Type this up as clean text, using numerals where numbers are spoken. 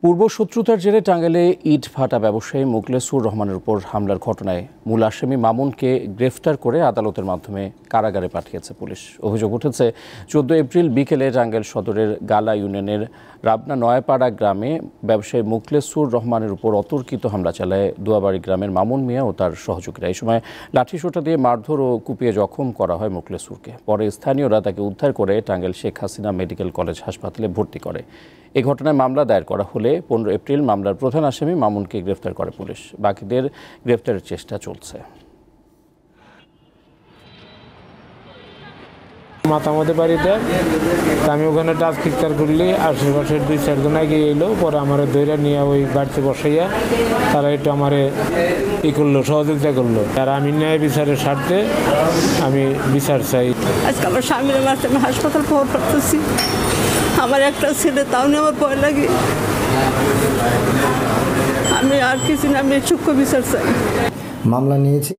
পূর্বশত্রুতার জেরে টাঙ্গাইলে ইট ভাটা ব্যবসায়ী মোখলেসুর রহমানের উপর হামলার ঘটনায় মূল আসামি মামুনকে গ্রেফতার করে আদালতের মাধ্যমে কারাগারে পাঠিয়েছে পুলিশ। অভিযোগ উঠেছে 14 এপ্রিল বিকেলে টাঙ্গাইল সদরের গালা ইউনিয়নের রাবনা নয়াপাড়া গ্রামে ব্যবসায়ী মোখলেসুর রহমানের উপর অতর্কিত হামলা চালায় দুয়াবাড়ি গ্রামের মামুন মিয়া ও তার সহযোগীরা। এই সময় লাঠিসোঁটা দিয়ে মারধর ও কুপিয়ে জখম করা হয় মোখলেসুরকে। পরে স্থানীয়রা তাকে উদ্ধার করে টাঙ্গাইল শেখ হাসিনা মেডিকেল কলেজ হাসপাতালে ভর্তি করে। এই ঘটনায় মামলা দায়ের করা হলে 15 এপ্রিল মামলার প্রধান আসামি মামুনকে গ্রেফতার করে পুলিশ। বাকিদের গ্রেফতারের চেষ্টা চলছে। মাতামতে বাড়িতে আমি ওখানে টাচ খিচার করলি আশেপাশের 2-4 জন আগে এলো, পরে আমার দইরা নিয়ে ওই বাড়িতে বসাইয়া তারা একটু আমার করলো, সহযোগিতা করলো। আর আমি ন্যায় বিচারের স্বার্থে আমি বিচার চাই। আজকে আমার স্বামীর মাঝে আমি হাসপাতাল খবর পাচ্ছি, আমার একটা ছেলে, তাও নিয়ে আমার ভয় লাগে। আমি আর কিছু না, আমি সূক্ষ্ম বিচার চাই। মামলা নিয়েছি।